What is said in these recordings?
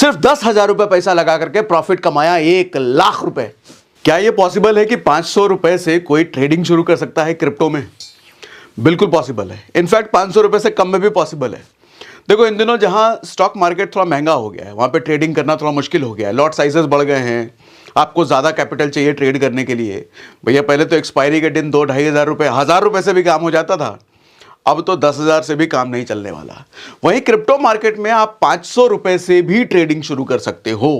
सिर्फ 10,000 रुपए पैसा लगा करके प्रॉफिट कमाया 1,00,000 रुपए। क्या ये पॉसिबल है कि 500 रुपए से कोई ट्रेडिंग शुरू कर सकता है क्रिप्टो में? बिल्कुल पॉसिबल है। इनफैक्ट 500 रुपए से कम में भी पॉसिबल है। देखो, इन दिनों जहां स्टॉक मार्केट थोड़ा महंगा हो गया है, वहां पे ट्रेडिंग करना थोड़ा मुश्किल हो गया है। लॉट साइजेस बढ़ गए हैं, आपको ज़्यादा कैपिटल चाहिए ट्रेड करने के लिए। भैया पहले तो एक्सपायरी के दिन 2-2,500 रुपये, 1,000 रुपये से भी काम हो जाता था। अब तो 10,000 से भी काम नहीं चलने वाला। वहीं क्रिप्टो मार्केट में आप 500 रुपये से भी ट्रेडिंग शुरू कर सकते हो।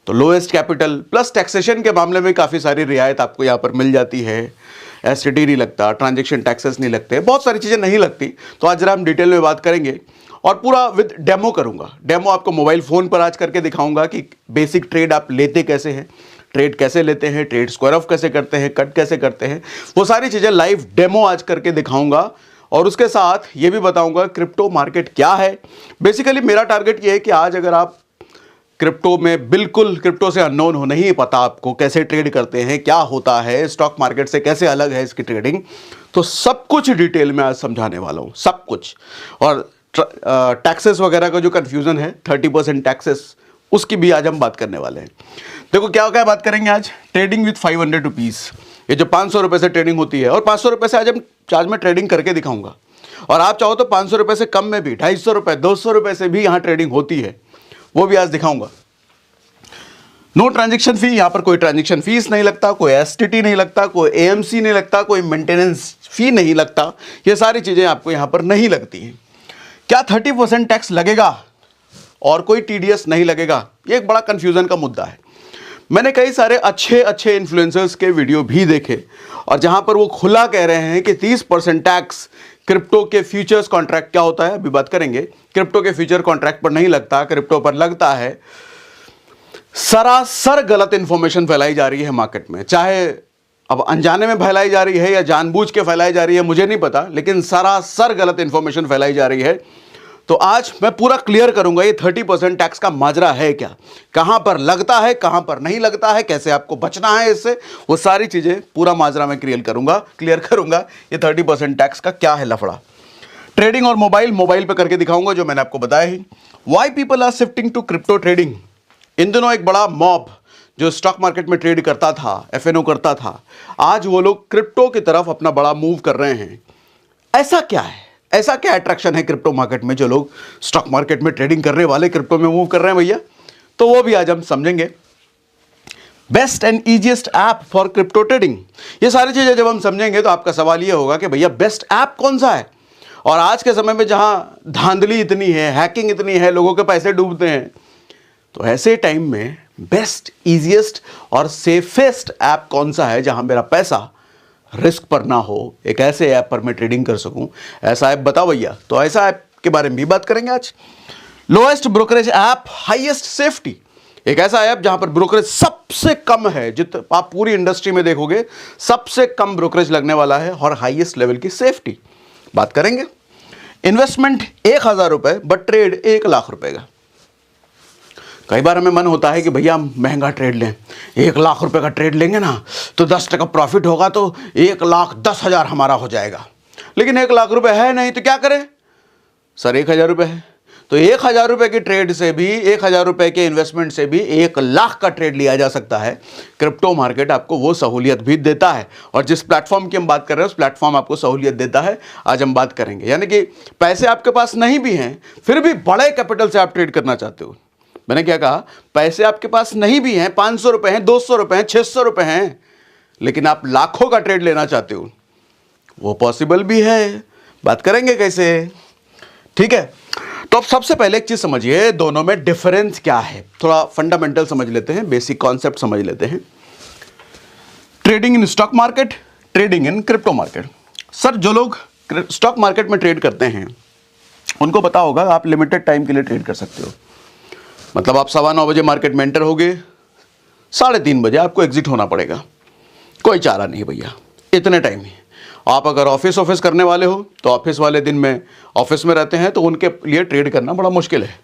तो लोएस्ट कैपिटल प्लस टैक्सेशन के मामले में काफ़ी सारी रियायत आपको यहाँ पर मिल जाती है। एसटीटी नहीं लगता, ट्रांजैक्शन टैक्सेस नहीं लगते, बहुत सारी चीज़ें नहीं लगती। तो आज जरा हम डिटेल में बात करेंगे और पूरा विद डेमो करूंगा। डेमो आपको मोबाइल फ़ोन पर आज करके दिखाऊंगा कि बेसिक ट्रेड आप लेते कैसे हैं, ट्रेड कैसे लेते हैं, ट्रेड स्क्वायर ऑफ कैसे करते हैं, कट कैसे करते हैं, वो सारी चीज़ें लाइव डेमो आज करके दिखाऊंगा। और उसके साथ ये भी बताऊंगा क्रिप्टो मार्केट क्या है। बेसिकली मेरा टारगेट ये है कि आज अगर आप क्रिप्टो में बिल्कुल क्रिप्टो से अननोन हो, नहीं पता आपको कैसे ट्रेड करते हैं, क्या होता है, स्टॉक मार्केट से कैसे अलग है इसकी ट्रेडिंग, तो सब कुछ डिटेल में आज समझाने वाला हूँ, सब कुछ। और टैक्सेस वगैरह का जो कन्फ्यूज़न है, 30% टैक्सेस, उसकी भी आज हम बात करने वाले हैं। देखो क्या क्या बात करेंगे आज। ट्रेडिंग विथ 500 रुपीज़, ये जो 500 रुपये से ट्रेडिंग होती है, और 500 रुपये से आज हम चार्ज में ट्रेडिंग करके दिखाऊंगा। और आप चाहो तो 500 रुपये से कम में भी, 250 रुपये, 200 रुपये से भी यहाँ ट्रेडिंग होती है, वो भी आज दिखाऊंगा। नो ट्रांजेक्शन फी, यहाँ पर कोई ट्रांजेक्शन फीस नहीं लगता, कोई एसटीटी नहीं लगता, कोई एएमसी नहीं लगता, कोई मेंटेनेंस फी नहीं लगता। ये सारी चीज़ें आपको यहाँ पर नहीं लगती हैं। क्या 30% टैक्स लगेगा और कोई टीडीएस नहीं लगेगा? ये एक बड़ा कंफ्यूजन का मुद्दा है। मैंने कई सारे अच्छे इन्फ्लुएंसर्स के वीडियो भी देखे, और जहां पर वो खुला कह रहे हैं कि 30% टैक्स क्रिप्टो के फ्यूचर्स कॉन्ट्रैक्ट, क्या होता है अभी बात करेंगे, क्रिप्टो के फ्यूचर कॉन्ट्रैक्ट पर नहीं लगता, क्रिप्टो पर लगता है। सरासर गलत इंफॉर्मेशन फैलाई जा रही है मार्केट में, चाहे अब अनजाने में फैलाई जा रही है या जानबूझ के फैलाई जा रही है, मुझे नहीं पता, लेकिन सरासर गलत इंफॉर्मेशन फैलाई जा रही है। तो आज मैं पूरा क्लियर करूंगा ये 30% टैक्स का माजरा है क्या, कहां पर लगता है, कहां पर नहीं लगता है, कैसे आपको बचना है इससे, वो सारी चीजें पूरा माजरा मैं क्लियर करूंगा। ये 30% टैक्स का क्या है लफड़ा। ट्रेडिंग और मोबाइल पे करके दिखाऊंगा, जो मैंने आपको बताया ही। Why people are shifting to crypto trading. इन दिनों एक बड़ा मॉब जो स्टॉक मार्केट में ट्रेड करता था, एफएनओ करता था, आज वो लोग क्रिप्टो की तरफ अपना बड़ा मूव कर रहे हैं। ऐसा क्या है, ऐसा क्या अट्रैक्शन है क्रिप्टो मार्केट में, जो लोग स्टॉक मार्केट में ट्रेडिंग करने वाले क्रिप्टो में मूव कर रहे हैं भैया? तो वो भी आज हम समझेंगे। Best and easiest app for crypto trading, ये सारी चीजें जब हम समझेंगे तो आपका सवाल ये होगा कि भैया बेस्ट ऐप कौन सा है। और आज के समय में जहां धांधली इतनी है, हैकिंग इतनी है, लोगों के पैसे डूबते हैं, तो ऐसे टाइम में बेस्ट, इजीएस्ट और सेफेस्ट ऐप कौन सा है जहां मेरा पैसा रिस्क पर ना हो, एक ऐसे ऐप पर मैं ट्रेडिंग कर सकूं, ऐसा ऐप बताओ भैया। तो ऐसा ऐप के बारे में भी बात करेंगे आज। Lowest brokerage app, highest safety, एक ऐसा ऐप जहां पर ब्रोकरेज सबसे कम है, जितना आप पूरी इंडस्ट्री में देखोगे सबसे कम ब्रोकरेज लगने वाला है, और हाईएस्ट लेवल की सेफ्टी बात करेंगे। इन्वेस्टमेंट 1,000 रुपए बट ट्रेड 1,00,000 रुपए का। कई बार हमें मन होता है कि भैया हम महंगा ट्रेड लें, 1,00,000 रुपए का ट्रेड लेंगे ना तो 10% प्रॉफिट होगा, तो 1,10,000 हमारा हो जाएगा। लेकिन 1,00,000 रुपए है नहीं, तो क्या करें सर? 1,000 रुपए है, तो 1,000 रुपए की ट्रेड से भी, 1,000 रुपए के इन्वेस्टमेंट से भी 1,00,000 का ट्रेड लिया जा सकता है। क्रिप्टो मार्केट आपको वो सहूलियत भी देता है, और जिस प्लेटफॉर्म की हम बात कर रहे हैं उस प्लेटफॉर्म आपको सहूलियत देता है। आज हम बात करेंगे, यानी कि पैसे आपके पास नहीं भी हैं, फिर भी बड़े कैपिटल से आप ट्रेड करना चाहते हो। मैंने क्या कहा? पैसे आपके पास नहीं भी हैं, 500 रुपए हैं, 200 रुपए हैं, 600 रुपए हैं, लेकिन आप लाखों का ट्रेड लेना चाहते हो, वो पॉसिबल भी है। बात करेंगे कैसे, ठीक है। तो अब सबसे पहले एक चीज समझिए, दोनों में डिफरेंस क्या है, थोड़ा फंडामेंटल समझ लेते हैं, बेसिक कॉन्सेप्ट समझ लेते हैं। Trading in stock market, trading in crypto market. Sir, जो लोग स्टॉक मार्केट में ट्रेड करते हैं उनको पता होगा आप लिमिटेड टाइम के लिए ट्रेड कर सकते हो। मतलब आप 9:15 बजे मार्केट में एंटर होगे, 3:30 बजे आपको एग्जिट होना पड़ेगा, कोई चारा नहीं भैया, इतने टाइम ही। आप अगर ऑफिस करने वाले हो तो ऑफिस वाले दिन में ऑफिस में रहते हैं, तो उनके लिए ट्रेड करना बड़ा मुश्किल है।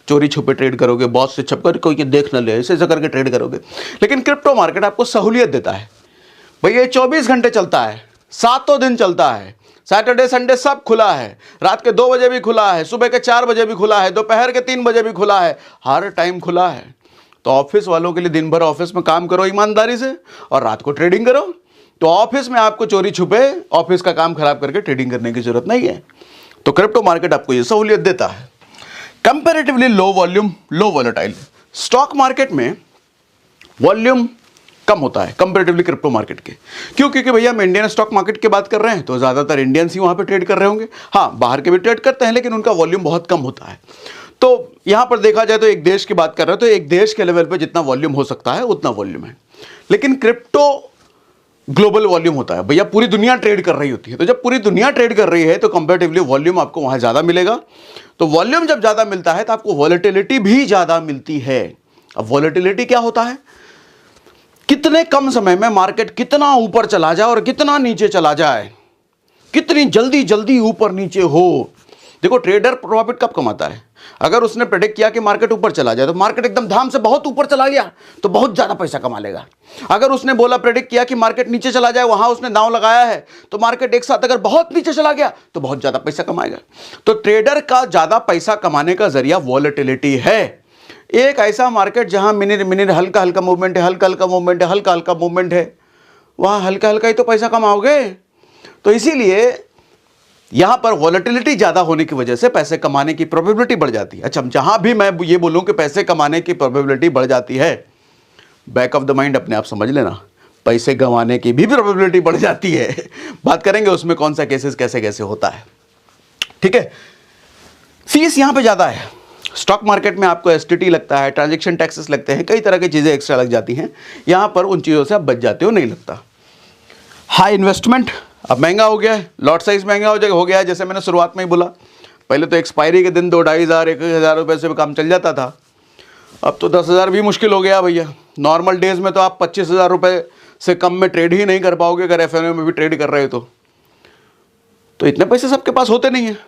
चोरी छुपे ट्रेड करोगे, बॉस से छुप कर, कोई देख न ले, ऐसे करके ट्रेड करोगे। लेकिन क्रिप्टो मार्केट आपको सहूलियत देता है भैया, 24 घंटे चलता है, 7 दिन चलता है, सैटरडे संडे सब खुला है, रात के 2 बजे भी खुला है, सुबह के 4 बजे भी खुला है, दोपहर के 3 बजे भी खुला है, हर टाइम खुला है। तो ऑफिस वालों के लिए दिन भर ऑफिस में काम करो ईमानदारी से और रात को ट्रेडिंग करो। तो ऑफिस में आपको चोरी छुपे ऑफिस का काम खराब करके ट्रेडिंग करने की जरूरत नहीं है। तो क्रिप्टो मार्केट आपको ये सहूलियत देता है। कंपैरेटिवली लो वॉल्यूम, लो वॉलेटाइल। स्टॉक मार्केट में वॉल्यूम कम होता है कंपैरेटिवली क्रिप्टो मार्केट के। क्यों? क्योंकि भैया हम इंडियन स्टॉक मार्केट की बात कर रहे हैं तो ज़्यादातर इंडियंस ही वहाँ पे ट्रेड कर रहे होंगे। हाँ, बाहर के भी ट्रेड करते हैं लेकिन उनका वॉल्यूम बहुत कम होता है। तो यहाँ पर देखा जाए तो एक देश की बात कर रहे हैं तो एक देश के लेवल पे जितना वॉल्यूम हो सकता है उतना वॉल्यूम है। लेकिन क्रिप्टो ग्लोबल वॉल्यूम होता है भैया, पूरी दुनिया ट्रेड कर रही होती है। तो जब पूरी दुनिया ट्रेड कर रही है तो कंपैरेटिवली वॉल्यूम आपको वहाँ ज़्यादा मिलेगा। तो वॉल्यूम जब ज़्यादा मिलता है तो आपको वॉलेटिलिटी भी ज़्यादा मिलती है। अब वॉलेटिलिटी क्या होता है? कितने कम समय में मार्केट कितना ऊपर चला जाए और कितना नीचे चला जाए, कितनी जल्दी जल्दी ऊपर नीचे हो। देखो, ट्रेडर प्रॉफिट कब कमाता है? अगर उसने प्रेडिक्ट किया कि मार्केट ऊपर चला जाए तो मार्केट एकदम धाम से बहुत ऊपर चला गया तो बहुत ज्यादा पैसा कमा लेगा। अगर उसने बोला प्रेडिक्ट किया कि मार्केट नीचे चला जाए, वहां उसने दांव लगाया है तो मार्केट एक साथ अगर बहुत नीचे चला गया तो बहुत ज्यादा पैसा कमाएगा। तो ट्रेडर का ज्यादा पैसा कमाने का जरिया वॉलेटिलिटी है। एक ऐसा मार्केट जहां मिनट मिनट हल्का हल्का मूवमेंट है, हल्का हल्का मूवमेंट है, हल्का हल्का मूवमेंट है, वहां हल्का हल्का ही तो पैसा कमाओगे। तो इसीलिए यहां पर वॉलेटिलिटी ज्यादा होने की वजह से पैसे कमाने की प्रोबेबिलिटी बढ़ जाती है। अच्छा, जहां भी मैं ये बोलूं कि पैसे कमाने की प्रोबेबिलिटी बढ़ जाती है, बैक ऑफ द माइंड अपने आप समझ लेना, पैसे गंवाने की भी प्रोबेबिलिटी बढ़ जाती है। बात करेंगे उसमें कौन सा केसेस कैसे कैसे होता है। ठीक है, फीस यहां पे ज्यादा है। स्टॉक मार्केट में आपको एसटीटी लगता है, ट्रांजैक्शन टैक्सेस लगते हैं, कई तरह की चीजें एक्स्ट्रा लग जाती हैं। यहां पर उन चीजों से आप बच जाते हो, नहीं लगता। हाई इन्वेस्टमेंट अब महंगा हो गया है, लॉट साइज महंगा हो गया है। जैसे मैंने शुरुआत में ही बोला, पहले तो एक्सपायरी के दिन 2-2,500 1,000 रुपये से काम चल जाता था। अब तो 10,000 भी मुश्किल हो गया भैया। नॉर्मल डेज में तो आप 25,000 रुपये से कम में ट्रेड ही नहीं कर पाओगे अगर एफएनओ में भी ट्रेड कर रहे हो तो इतने पैसे सबके पास होते नहीं हैं।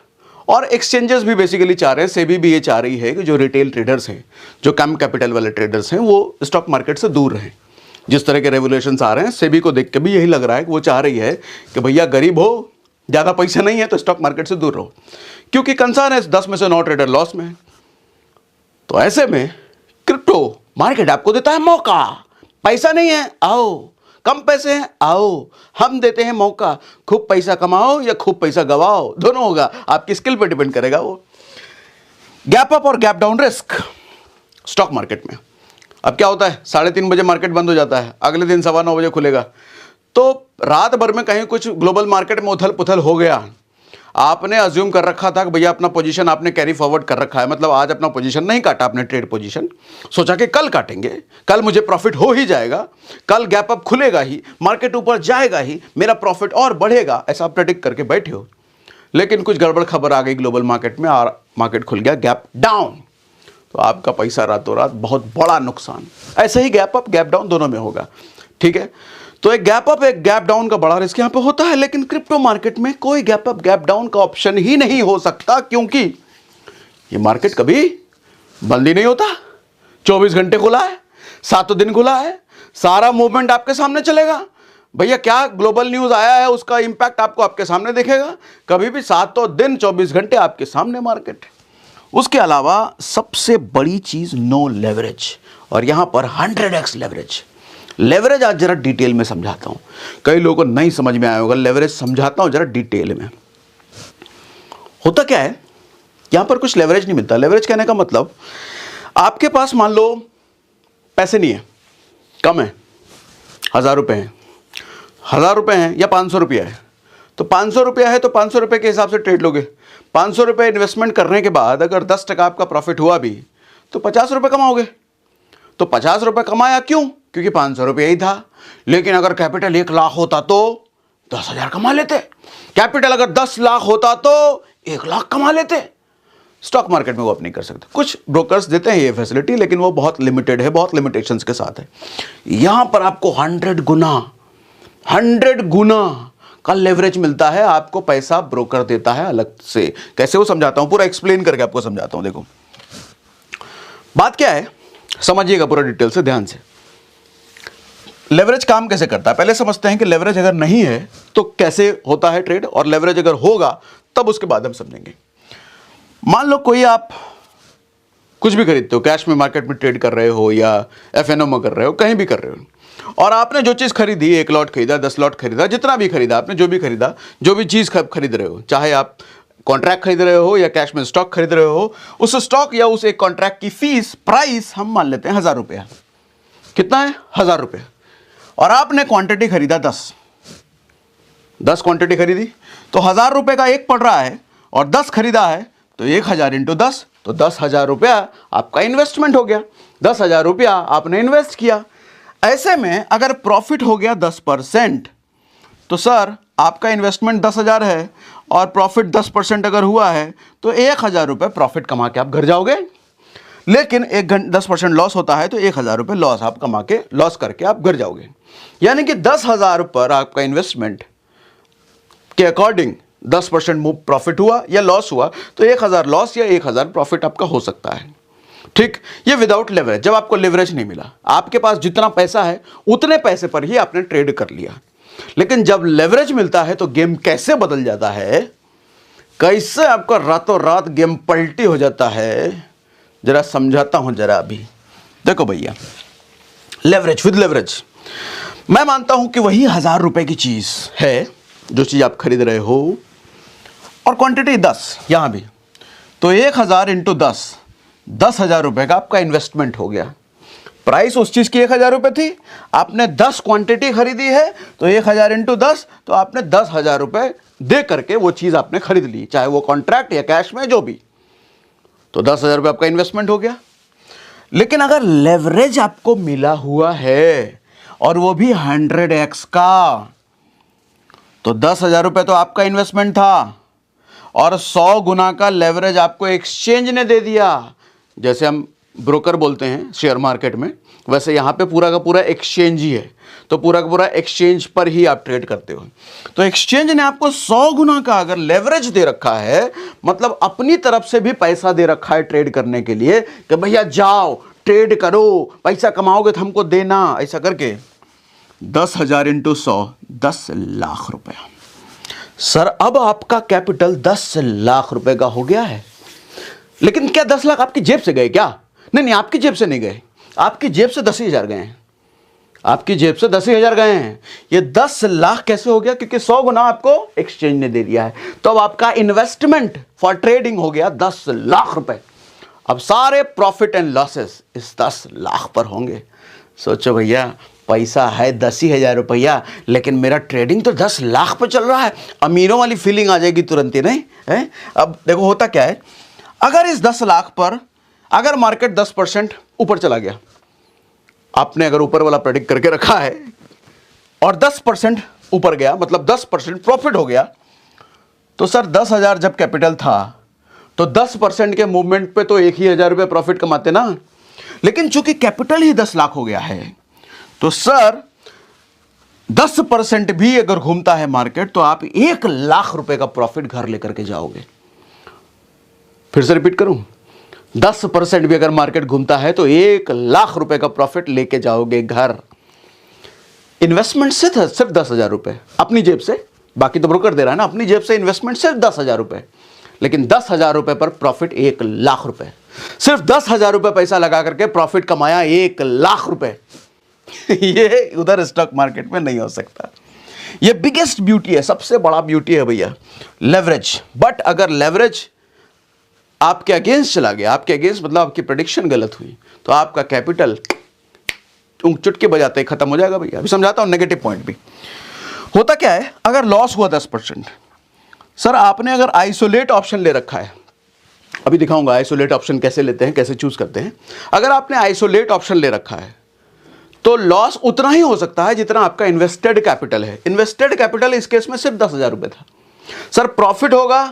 और एक्सचेंजेस भी बेसिकली चाह रहे हैं, सेबी भी ये चाह रही है कि जो रिटेल ट्रेडर्स हैं, जो कम कैपिटल वाले ट्रेडर्स हैं, वो स्टॉक मार्केट से दूर रहें। जिस तरह के रेगुलेशंस आ रहे हैं, सेबी को देख के भी यही लग रहा है कि वो चाह रही है कि भैया गरीब हो, ज़्यादा पैसा नहीं है तो स्टॉक मार्केट से दूर रहो, क्योंकि कंसर्न है 10 में से 9 ट्रेडर लॉस में है। तो ऐसे में क्रिप्टो मार्केट आपको देता है मौका। पैसा नहीं है, आओ, कम पैसे हैं, आओ, हम देते हैं मौका। खूब पैसा कमाओ या खूब पैसा गवाओ, दोनों होगा, आपकी स्किल पे डिपेंड करेगा वो। गैप अप और gap down risk stock market में। अब क्या होता है, 3:30 बजे मार्केट बंद हो जाता है, अगले दिन 9:15 बजे खुलेगा। तो रात भर में कहीं कुछ ग्लोबल मार्केट में उथल पुथल हो गया, आपने अज्यूम कर रखा था कि भैया अपना पोजीशन आपने कैरी फॉरवर्ड कर रखा है, मतलब आज अपना पोजीशन नहीं काटा आपने, ट्रेड पोजीशन सोचा कि कल काटेंगे, कल मुझे प्रॉफिट हो ही जाएगा, कल गैप अप खुलेगा ही, मार्केट ऊपर जाएगा ही, मेरा प्रॉफिट और बढ़ेगा, ऐसा आप प्रेडिक्ट करके बैठे हो। लेकिन कुछ गड़बड़ खबर आ गई ग्लोबल मार्केट में और मार्केट खुल गया गैप डाउन, तो आपका पैसा रातों रात बहुत बड़ा नुकसान। ऐसे ही गैप अप गैप डाउन दोनों में होगा। ठीक है, तो एक गैप अप एक गैप डाउन का बड़ा रिस्क यहां पे होता है। लेकिन क्रिप्टो मार्केट में कोई गैप अप गैप डाउन का ऑप्शन ही नहीं हो सकता, क्योंकि ये मार्केट कभी बंद ही नहीं होता। 24 घंटे खुला है, 7 दिन खुला है, सारा मूवमेंट आपके सामने चलेगा। भैया क्या ग्लोबल न्यूज आया है उसका इंपैक्ट आपको आपके सामने दिखेगा। कभी भी 7 दिन 24 घंटे आपके सामने मार्केट। उसके अलावा सबसे बड़ी चीज नो लेवरेज, और यहां पर 100x लेवरेज। लेवरेज आज जरा डिटेल में समझाता हूं, कई लोगों को नहीं समझ में आया होगा, लेवरेज समझाता हूं जरा डिटेल में। होता क्या है, यहां पर कुछ लेवरेज नहीं मिलता। लेवरेज कहने का मतलब, आपके पास मान लो पैसे नहीं है, कम है, 1,000 रुपए हैं, 1,000 रुपए हैं या 500 रुपया है, तो 500 रुपया है तो 500 रुपये के हिसाब से ट्रेड लोगे। 500 रुपये इन्वेस्टमेंट करने के बाद अगर 10% आपका प्रॉफिट हुआ भी तो 50 रुपये कमाओगे। तो 50 रुपये कमाया क्यों? क्योंकि 500 रुपये ही था। लेकिन अगर कैपिटल 1 लाख होता तो 10,000 कमा लेते। कैपिटल अगर 10 लाख होता तो 1 लाख कमा लेते। स्टॉक मार्केट में वो आप नहीं कर सकते। कुछ ब्रोकर्स देते हैं ये फैसिलिटी, लेकिन वो बहुत लिमिटेड है, बहुत लिमिटेशंस के साथ है। यहां पर आपको 100 गुना का लेवरेज मिलता है। आपको पैसा ब्रोकर देता है अलग से। कैसे वो समझाता हूं, पूरा एक्सप्लेन करके आपको समझाता हूं। देखो बात क्या है, समझिएगा पूरा डिटेल से, ध्यान से। लेवरेज काम कैसे करता है, पहले समझते हैं कि लेवरेज अगर नहीं है तो कैसे होता है ट्रेड, और लेवरेज अगर होगा तब उसके बाद हम समझेंगे। मान लो कोई आप कुछ भी खरीदते हो, कैश में मार्केट में ट्रेड कर रहे हो या एफएनओ में कर रहे हो, कहीं भी कर रहे हो, और आपने जो चीज़ खरीदी, 1 लॉट खरीदा, 10 लॉट खरीदा, जितना भी खरीदा आपने, जो भी खरीदा, जो भी चीज़ खरीद रहे हो, चाहे आप कॉन्ट्रैक्ट खरीद रहे हो या कैश में स्टॉक खरीद रहे हो, उस स्टॉक या उस एक कॉन्ट्रैक्ट की फीस, प्राइस हम मान लेते हैं 1000 रुपया। कितना है? 1000 रुपये। और आपने क्वांटिटी खरीदा 10 क्वांटिटी खरीदी, तो 1000 रुपये का एक पड़ रहा है, और 10 खरीदा है, तो 1000 इंटू 10, तो 10,000 रुपया आपका इन्वेस्टमेंट हो गया। 10,000 रुपया आपने इन्वेस्ट किया। ऐसे में अगर प्रॉफिट हो गया 10%, तो सर आपका इन्वेस्टमेंट 10,000 है और प्रॉफिट 10% अगर हुआ है तो 1,000 रुपये प्रॉफिट कमा के आप घर जाओगे। लेकिन 10% लॉस होता है तो 1,000 रुपये लॉस आप कमा के, लॉस करके आप घर जाओगे। यानी कि 10,000 पर आपका इन्वेस्टमेंट के अकॉर्डिंग 10% प्रॉफिट हुआ या लॉस हुआ, तो 1,000 लॉस या 1,000 प्रॉफिट आपका हो सकता है। ठीक, ये विदाउट लेवरेज। जब आपको लेवरेज नहीं मिला, आपके पास जितना पैसा है उतने पैसे पर ही आपने ट्रेड कर लिया। लेकिन जब लेवरेज मिलता है तो गेम कैसे बदल जाता है, कैसे आपका रातों रात गेम पलटी हो जाता है, जरा समझाता हूं जरा। अभी देखो भैया, लेवरेज, विद लेवरेज मैं मानता हूं कि वही 1000 रुपए की चीज है, जो चीज आप खरीद रहे हो, और क्वांटिटी 10 यहां भी, तो 1000 इंटू 10,000 रुपए का आपका इन्वेस्टमेंट हो गया। प्राइस उस चीज की 1000 रुपए थी, आपने 10 क्वांटिटी खरीदी है, तो 1000 इंटू 10, तो आपने 10,000 रुपए दे करके वो चीज आपने खरीद ली, चाहे वो कॉन्ट्रैक्ट या कैश में, जो भी, तो 10,000 रुपये आपका इन्वेस्टमेंट हो गया। लेकिन अगर लेवरेज आपको मिला हुआ है और वो भी 100x का, तो 10,000 रुपये तो आपका इन्वेस्टमेंट था और 100 गुना का लेवरेज आपको एक्सचेंज ने दे दिया। जैसे हम ब्रोकर बोलते हैं शेयर मार्केट में, वैसे यहाँ पे पूरा का पूरा एक्सचेंज ही है, तो पूरा का पूरा एक्सचेंज पर ही आप ट्रेड करते हो। तो एक्सचेंज ने आपको 100 गुना का अगर लेवरेज दे रखा है, मतलब अपनी तरफ से भी पैसा दे रखा है ट्रेड करने के लिए, कि भैया जाओ ट्रेड करो, पैसा कमाओगे तो हमको देना, ऐसा करके 10,000 इंटू 100, 10 लाख रुपया। सर अब आपका कैपिटल 10 लाख रुपए का हो गया है। लेकिन क्या 10 लाख आपकी जेब से गए क्या? नहीं, आपकी जेब से नहीं गए, आपकी जेब से 10,000 गए हैं, आपकी जेब से 10,000 गए हैं। ये 10 लाख कैसे हो गया? क्योंकि 100 गुना आपको एक्सचेंज ने दे दिया है। तो अब आपका इन्वेस्टमेंट फॉर ट्रेडिंग हो गया 10 लाख रुपए। अब सारे प्रॉफिट एंड लॉसेस इस 10 लाख पर होंगे। सोचो भैया, पैसा है 10,000 रुपया, लेकिन मेरा ट्रेडिंग तो 10 लाख पर चल रहा है। अमीरों वाली फीलिंग आ जाएगी तुरंत ही, नहीं है? अब देखो होता क्या है, अगर इस 10 लाख पर अगर मार्केट 10% ऊपर चला गया, आपने अगर ऊपर वाला प्रेडिक्ट करके रखा है और 10% ऊपर गया, मतलब 10% प्रॉफिट हो गया, तो सर 10,000 जब कैपिटल था तो 10% के मूवमेंट पे तो 1,000 रुपये प्रॉफिट कमाते ना। लेकिन चूंकि कैपिटल ही 10 लाख हो गया है, तो सर 10% भी अगर घूमता है मार्केट, तो आप 1 लाख रुपए का प्रॉफिट घर लेकर के जाओगे। फिर से रिपीट करूं, 10% भी अगर मार्केट घूमता है तो 1 लाख रुपए का प्रॉफिट लेके जाओगे घर। इन्वेस्टमेंट से सिर्फ 10,000 रुपए अपनी जेब से, बाकी तो ब्रोकर दे रहा है ना, अपनी जेब से इन्वेस्टमेंट सिर्फ 10,000 रुपए, लेकिन 10,000 रुपए पर प्रॉफिट 1 लाख रुपए। सिर्फ 10,000 रुपए पैसा लगा करके प्रॉफिट कमाया 1 लाख रुपए। ये उधर स्टॉक मार्केट में नहीं हो सकता। ये बिगेस्ट ब्यूटी है, सबसे बड़ा ब्यूटी है भैया, लेवरेज। बट अगर लेवरेज आपके अगेंस्ट चला गया, आपके अगेंस्ट मतलब आपकी प्रेडिक्शन गलत हुई, तो आपका कैपिटल चुटकी बजाते ही खत्म हो जाएगा भैया। अभी समझाता हूं नेगेटिव पॉइंट भी। होता क्या है, अगर लॉस हुआ 10%, सर आपने अगर आइसोलेट ऑप्शन ले रखा है, अभी दिखाऊंगा आइसोलेट ऑप्शन कैसे लेते हैं, कैसे चूज करते हैं। अगर आपने आइसोलेट ऑप्शन ले रखा है तो लॉस उतना ही हो सकता है जितना आपका इन्वेस्टेड कैपिटल है। इन्वेस्टेड कैपिटल इस केस में सिर्फ 10,000 रुपए था। सर प्रॉफिट होगा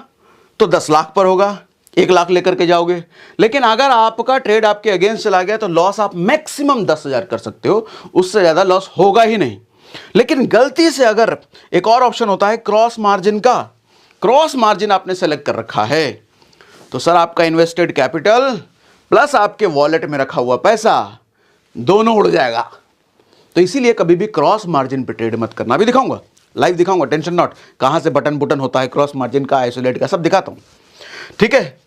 तो 10 लाख पर होगा, 1 लाख लेकर के जाओगे। लेकिन अगर आपका ट्रेड आपके अगेंस्ट चला गया तो लॉस आप मैक्सिमम 10,000 कर सकते हो, उससे ज्यादा लॉस होगा ही नहीं। लेकिन गलती से अगर एक और ऑप्शन होता है क्रॉस मार्जिन का, क्रॉस मार्जिन आपने सेलेक्ट कर रखा है, तो सर आपका इन्वेस्टेड कैपिटल प्लस आपके वॉलेट में रखा हुआ पैसा दोनों उड़ जाएगा। तो इसीलिए कभी भी क्रॉस मार्जिन पे ट्रेड मत करना। अभी दिखाऊंगा, लाइव दिखाऊंगा, टेंशन नॉट, कहां से बटन बुटन होता है क्रॉस मार्जिन का, आइसोलेट का, सब दिखाता हूं, ठीक है।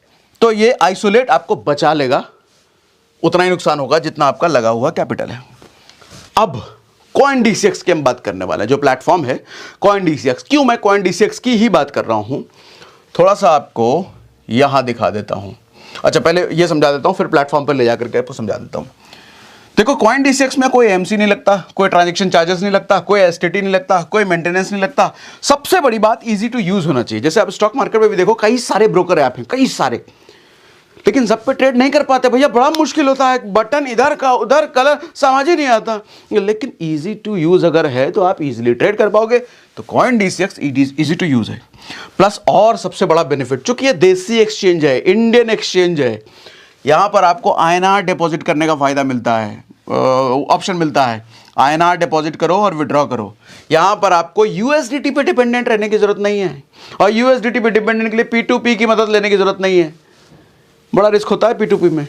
तो ये आइसोलेट आपको बचा लेगा, उतना ही नुकसान होगा जितना आपका लगा हुआ कैपिटल है। अब CoinDCX की हम बात करने वाले हैं, जो प्लेटफॉर्म है CoinDCX। क्यों मैं CoinDCX की ही बात कर रहा हूं, थोड़ा सा आपको यहां दिखा देता हूं। अच्छा, पहले ये समझा देता हूं, फिर प्लेटफॉर्म पर ले जाकर के आपको समझा देता हूं। देखो, CoinDCX में कोई MC नहीं लगता, कोई ट्रांजेक्शन चार्जेस नहीं लगता, कोई STT नहीं लगता, कोई मेंटेनेंस नहीं लगता। सबसे बड़ी बात, इजी टू यूज होना चाहिए। जैसे आप स्टॉक मार्केट में भी देखो, कई सारे ब्रोकर ऐप हैं, कई सारे, लेकिन सब पे ट्रेड नहीं कर पाते भैया, बड़ा मुश्किल होता है, बटन इधर का उधर, कलर समझ ही नहीं आता। लेकिन इजी टू यूज अगर है तो आप इजीली ट्रेड कर पाओगे। तो CoinDCX इजी टू यूज है। प्लस और सबसे बड़ा बेनिफिट, चूंकि ये देसी एक्सचेंज है, इंडियन एक्सचेंज है, यहां पर आपको INR डिपॉजिट करने का फायदा मिलता है, ऑप्शन मिलता है। INR डिपॉजिट करो और विड्रॉ करो। यहां पर आपको USDT पे डिपेंडेंट रहने की जरूरत नहीं है, और USDT पे डिपेंडेंट के लिए P2P की मदद लेने की जरूरत नहीं है। बड़ा रिस्क होता है P2P में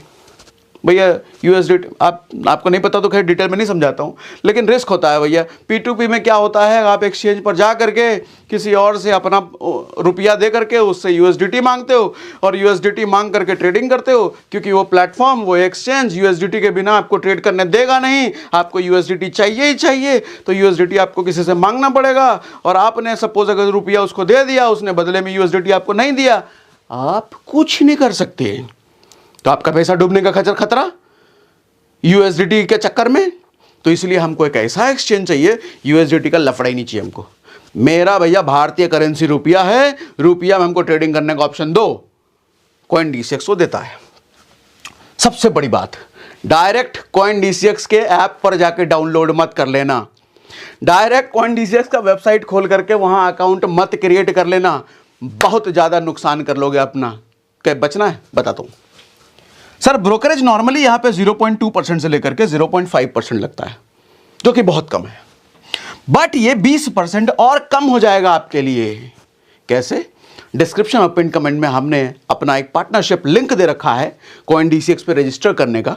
भैया। USDT आपको नहीं पता तो खैर डिटेल में नहीं समझाता हूँ, लेकिन रिस्क होता है भैया। P2P में क्या होता है, आप एक्सचेंज पर जा करके किसी और से अपना रुपया दे करके उससे USDT मांगते हो, और USDT मांग करके ट्रेडिंग करते हो, क्योंकि वो प्लेटफॉर्म, वो एक्सचेंज USDT के बिना आपको ट्रेड करने देगा नहीं। आपको USDT चाहिए ही चाहिए, तो USDT आपको किसी से मांगना पड़ेगा। और आपने सपोज अगर रुपया उसको दे दिया, उसने बदले में USDT आपको नहीं दिया, आप कुछ नहीं कर सकते। तो आपका पैसा डूबने का खतरा USDT के चक्कर में। तो इसलिए हमको एक ऐसा एक्सचेंज चाहिए, USDT का लफड़ा ही नहीं चाहिए हमको। मेरा भैया भारतीय करेंसी रुपया है, रुपया में हमको ट्रेडिंग करने का ऑप्शन दो, CoinDCX को देता है। सबसे बड़ी बात, डायरेक्ट CoinDCX के ऐप पर जाके डाउनलोड मत कर लेना। डायरेक्ट CoinDCX का वेबसाइट खोल करके वहां अकाउंट मत क्रिएट कर लेना, बहुत ज्यादा नुकसान कर लोगे अपना। क्या बचना है बताता हूं। सर, ब्रोकरेज नॉर्मली यहां पे 0.2% से लेकर के 0.5% लगता है, जो कि बहुत कम है। बट ये 20% और कम हो जाएगा आपके लिए। कैसे? डिस्क्रिप्शन और पिन कमेंट में हमने अपना एक पार्टनरशिप लिंक दे रखा है CoinDCX पे रजिस्टर करने का।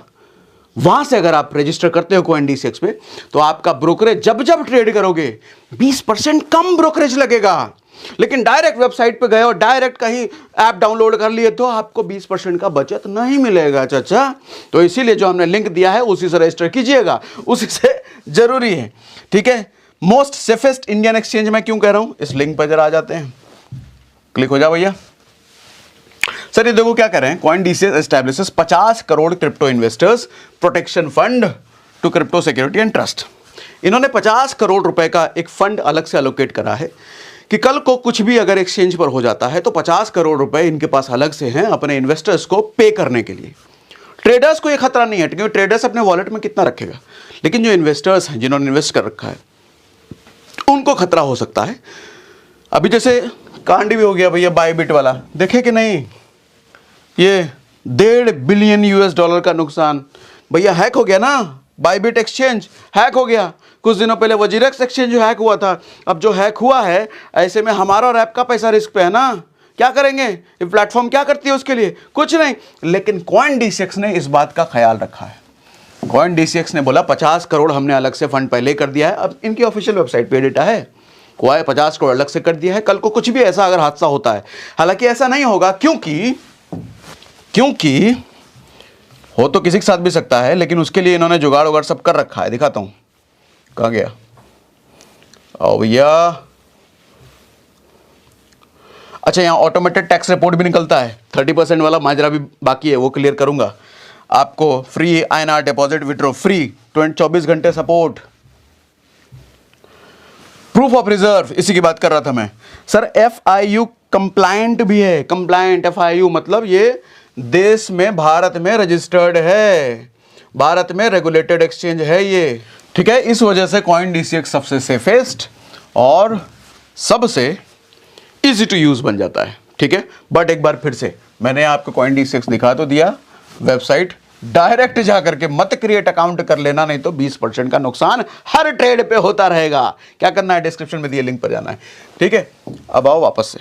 वहां से अगर आप रजिस्टर करते हो CoinDCX पे, तो आपका ब्रोकरेज जब जब ट्रेड करोगे 20% कम ब्रोकरेज लगेगा। लेकिन डायरेक्ट वेबसाइट पे गए और डायरेक्ट कहीं ऐप डाउनलोड कर लिए तो आपको 20% का बचत नहीं मिलेगा चाचा। तो इसीलिए जो हमने लिंक दिया है उसी से रजिस्टर कीजिएगा, उसी से जरूरी है, ठीक है। मोस्ट सेफेस्ट इंडियन एक्सचेंज मैं क्यों कह रहा हूं, इस लिंक पर जरा आ जाते हैं, क्लिक हो जाओ भैया। सर ये देखो क्या कह रहे हैं, CoinDCX establishes 50 crore crypto investors protection fund to crypto security and trust. इन्होंने 50 करोड़ रुपए का एक फंड अलग से एलोकेट करा है कि कल को कुछ भी अगर एक्सचेंज पर हो जाता है तो 50 करोड़ रुपए इनके पास अलग से हैं अपने इन्वेस्टर्स को पे करने के लिए। ट्रेडर्स को ये खतरा नहीं है, क्योंकि ट्रेडर्स अपने वॉलेट में कितना रखेगा, लेकिन जो इन्वेस्टर्स हैं जिन्होंने इन्वेस्ट कर रखा है उनको खतरा हो सकता है। अभी जैसे कांड भी हो गया भैया बायबिट वाला, देखे कि नहीं, ये $1.5 बिलियन का नुकसान भैया, हैक हो गया ना। बायबिट एक्सचेंज हैक हो गया। कुछ दिनों पहले वजीरेक्स एक्सचेंज जो हैक हुआ था, अब जो हैक हुआ है, ऐसे में हमारा और ऐप का पैसा रिस्क पे है ना। क्या करेंगे, ये प्लेटफॉर्म क्या करती है उसके लिए, कुछ नहीं। लेकिन CoinDCX ने इस बात का ख्याल रखा है। CoinDCX ने बोला 50 करोड़ हमने अलग से फंड पहले कर दिया है। अब इनकी ऑफिशियल वेबसाइट पे डेटा है, कोई 50 करोड़ अलग से कर दिया है। कल को कुछ भी ऐसा अगर हादसा होता है, हालांकि ऐसा नहीं होगा, क्योंकि हो तो किसी के साथ भी सकता है, लेकिन उसके लिए इन्होंने जुगाड़ उगाड़ सब कर रखा है। दिखाता हूं, कहां गया, आओ भैया। अच्छा, यहां ऑटोमेटेड टैक्स रिपोर्ट भी निकलता है। 30% वाला माजरा भी बाकी है, वो क्लियर करूंगा आपको। Free INR deposit withdraw, free 24 घंटे सपोर्ट, प्रूफ ऑफ रिजर्व, इसी की बात कर रहा था मैं। सर FIU कंप्लायंट भी है। कंप्लायंट FIU मतलब ये देश में, भारत में रजिस्टर्ड है, भारत में रेगुलेटेड एक्सचेंज है ये, ठीक है। इस वजह से CoinDCX सबसे सेफेस्ट और सबसे इजी टू यूज बन जाता है, ठीक है। बट एक बार फिर से मैंने आपको CoinDCX दिखा तो दिया, वेबसाइट डायरेक्ट जाकर के मत क्रिएट अकाउंट कर लेना, नहीं तो 20% का नुकसान हर ट्रेड पे होता रहेगा। क्या करना है, डिस्क्रिप्शन में दिए लिंक पर जाना है, ठीक है। अब आओ वापस से,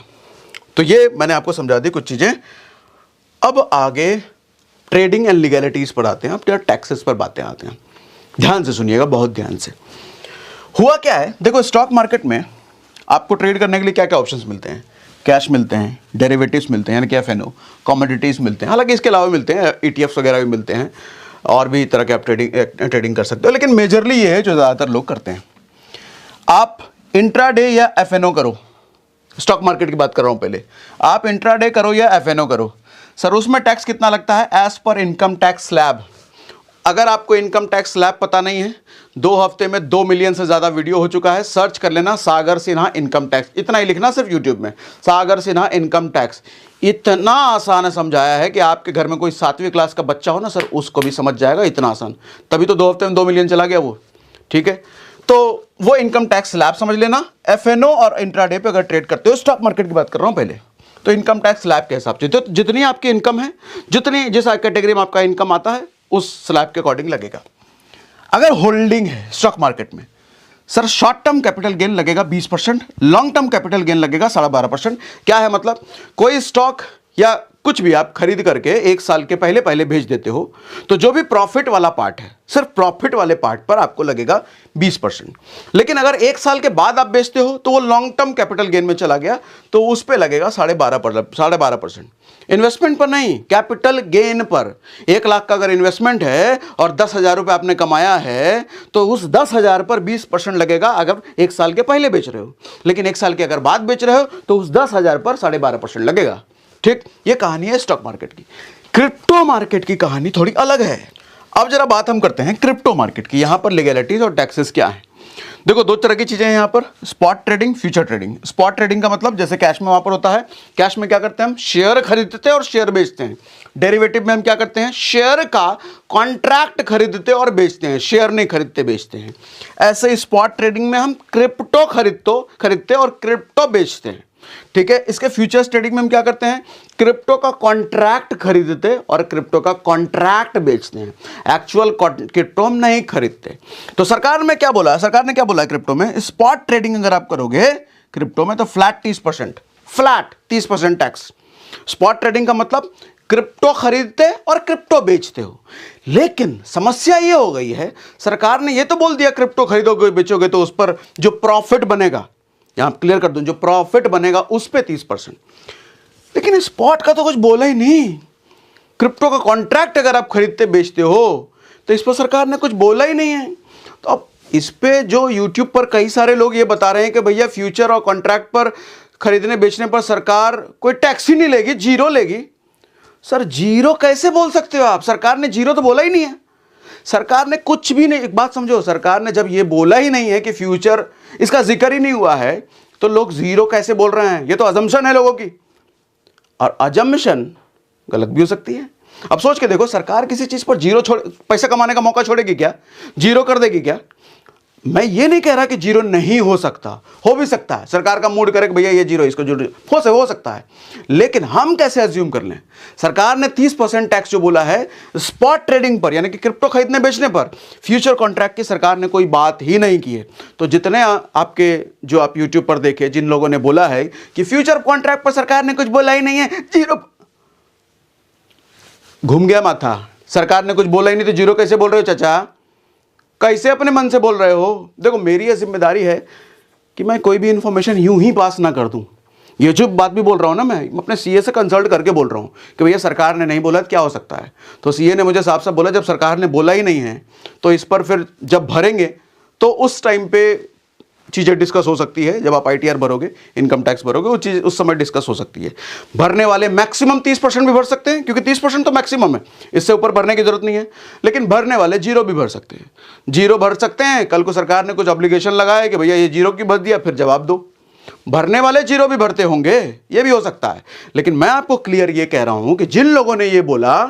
तो ये मैंने आपको समझा दी कुछ चीजें। अब आगे ट्रेडिंग एंड लीगैलिटीज पर आते हैं, अब टैक्सेस पर बातें आते हैं। ध्यान से सुनिएगा, बहुत ध्यान से। हुआ क्या है, देखो स्टॉक मार्केट में आपको ट्रेड करने के लिए क्या क्या ऑप्शंस मिलते हैं। कैश मिलते हैं, डेरिवेटिव्स मिलते हैं यानी कि एफएनओ, कमोडिटीज़ मिलते हैं, हालांकि इसके अलावा मिलते हैं ईटीएफ्स वगैरह भी मिलते हैं, और भी तरह के आप ट्रेडिंग कर सकते हो, लेकिन मेजरली ये है जो ज़्यादातर लोग करते हैं। आप इंट्राडे या एफएनओ करो, स्टॉक मार्केट की बात कर रहा हूँ पहले, आप इंट्राडे करो या एफएनओ करो, सर उसमें टैक्स कितना लगता है, as per income tax slab. अगर आपको इनकम टैक्स स्लैब पता नहीं है, 2 हफ्ते में 2 मिलियन से ज़्यादा वीडियो हो चुका है, सर्च कर लेना सागर सिन्हा इनकम टैक्स, इतना ही लिखना सिर्फ यूट्यूब में, सागर सिन्हा इनकम टैक्स। इतना आसान है समझाया है कि आपके घर में कोई 7वीं क्लास का बच्चा हो ना सर, उसको भी समझ जाएगा, इतना आसान। तभी तो 2 हफ्ते में 2 मिलियन चला गया वो, ठीक है। तो वो इनकम टैक्स स्लैब समझ लेना। एफएनओ और इंट्राडे पे अगर ट्रेड करते हो, स्टॉक मार्केट की बात कर रहा हूँ पहले, तो इनकम टैक्स स्लैब के हिसाब से, तो जितनी आपकी इनकम है, जितनी जिस कैटेगरी में आपका इनकम आता है, उस स्लैब के अकॉर्डिंग लगेगा। अगर होल्डिंग है स्टॉक मार्केट में, sir short term capital gain लगेगा 20%, लॉन्ग टर्म कैपिटल गेन लगेगा 12.5%। क्या है मतलब, कोई स्टॉक या कुछ भी आप खरीद करके 1 साल के पहले पहले भेज देते हो, तो जो भी प्रॉफिट वाला पार्ट है, सिर्फ प्रॉफिट वाले पार्ट पर आपको लगेगा 20%। लेकिन अगर 1 साल के बाद आप बेचते हो तो वो लॉन्ग टर्म कैपिटल गेन में चला गया, तो उस पर लगेगा 12.5%। इन्वेस्टमेंट पर नहीं, कैपिटल गेन पर। 1 लाख का अगर इन्वेस्टमेंट है और 10,000 रुपये आपने कमाया है, तो उस 10,000 पर 20% लगेगा अगर 1 साल के पहले बेच रहे हो। लेकिन 1 साल के अगर बाद बेच रहे हो तो उस 10,000 पर 12.5% लगेगा। ठीक, ये कहानी है स्टॉक मार्केट की। क्रिप्टो मार्केट की कहानी थोड़ी अलग है। अब जरा बात हम करते हैं क्रिप्टो मार्केट की। यहां पर लीगैलिटीज और टैक्सेस क्या है। देखो 2 तरह की चीजें हैं यहां पर, spot trading, future trading. Spot trading का मतलब जैसे कैश में वहां पर होता है, कैश में क्या करते हैं हम, शेयर खरीदते हैं और शेयर बेचते हैं। डेरिवेटिव में हम क्या करते हैं, शेयर का कॉन्ट्रैक्ट खरीदते और बेचते हैं, शेयर नहीं खरीदते बेचते हैं। ऐसे स्पॉट ट्रेडिंग में हम क्रिप्टो खरीदते और क्रिप्टो बेचते हैं। ठीक है। इसके फ्यूचर्स ट्रेडिंग में हम क्या करते हैं, क्रिप्टो का कॉन्ट्रैक्ट खरीदते और क्रिप्टो का कॉन्ट्रैक्ट बेचते हैं, एक्चुअल क्रिप्टो हम नहीं खरीदते। तो सरकार ने क्या बोला है क्रिप्टो में, स्पॉट ट्रेडिंग अगर आप करोगे क्रिप्टो में तो फ्लैट 30% टैक्स। स्पॉट ट्रेडिंग का मतलब क्रिप्टो खरीदते और क्रिप्टो बेचते हो। लेकिन समस्या ये हो गई है, सरकार ने ये तो बोल दिया क्रिप्टो खरीदोगे बेचोगे तो उस पर जो प्रॉफिट बनेगा, यहां क्लियर कर दूं, जो प्रॉफिट बनेगा उस पे 30%। लेकिन स्पॉट का तो कुछ बोला ही नहीं। क्रिप्टो का कॉन्ट्रैक्ट अगर आप खरीदते बेचते हो तो इस पर सरकार ने कुछ बोला ही नहीं है। तो अब इस पे जो यूट्यूब पर कई सारे लोग ये बता रहे हैं कि भैया फ्यूचर और कॉन्ट्रैक्ट पर खरीदने बेचने पर सरकार कोई टैक्स ही नहीं लेगी, जीरो लेगी। सर जीरो कैसे बोल सकते हो आप, सरकार ने जीरो तो बोला ही नहीं है। सरकार ने कुछ भी नहीं, एक बात समझो, सरकार ने जब ये बोला ही नहीं है कि फ्यूचर, इसका जिक्र ही नहीं हुआ है, तो लोग जीरो कैसे बोल रहे हैं। ये तो अजम्पशन है लोगों की, और अजम्पशन गलत भी हो सकती है। अब सोच के देखो, सरकार किसी चीज पर जीरो पैसा कमाने का मौका छोड़ेगी क्या, जीरो कर देगी क्या। मैं ये नहीं कह रहा कि जीरो नहीं हो सकता, हो भी सकता है, सरकार का मूड करे कि भैया ये जीरो, इसको जीरो हो सकता है। लेकिन हम कैसे अज्यूम कर लें, सरकार ने 30% टैक्स जो बोला है स्पॉट ट्रेडिंग पर, यानी कि क्रिप्टो खरीदने बेचने पर, फ्यूचर कॉन्ट्रैक्ट की सरकार ने कोई बात ही नहीं की है। तो जितने आपके जो आप यूट्यूब पर देखे, जिन लोगों ने बोला है कि फ्यूचर कॉन्ट्रैक्ट पर सरकार ने कुछ बोला ही नहीं है, जीरो, घूम गया माथा। सरकार ने कुछ बोला ही नहीं तो जीरो कैसे बोल रहे हो चाचा, कैसे अपने मन से बोल रहे हो। देखो मेरी यह जिम्मेदारी है कि मैं कोई भी इंफॉर्मेशन यूं ही पास ना कर दूं। ये जो बात भी बोल रहा हूं ना, मैं अपने सीए से कंसल्ट करके बोल रहा हूं कि भैया सरकार ने नहीं बोला तो क्या हो सकता है। तो सीए ने मुझे साफ साफ बोला जब सरकार ने बोला ही नहीं है तो इस पर फिर जब भरेंगे तो उस टाइम पे चीज़ें डिस्कस हो सकती है। जब आप आईटीआर भरोगे, इनकम टैक्स भरोगे, वो चीज़ उस समय डिस्कस हो सकती है। भरने वाले मैक्सिमम 30% भी भर सकते हैं, क्योंकि 30% तो मैक्सिमम है, इससे ऊपर भरने की जरूरत नहीं है। लेकिन भरने वाले जीरो भी भर सकते हैं, जीरो भर सकते हैं। कल को सरकार ने कुछ ऑब्लिगेशन लगाया कि भैया ये जीरो क्यों भर दिया, फिर जवाब दो। भरने वाले जीरो भी भरते होंगे, ये भी हो सकता है। लेकिन मैं आपको क्लियर ये कह रहा हूं कि जिन लोगों ने ये बोला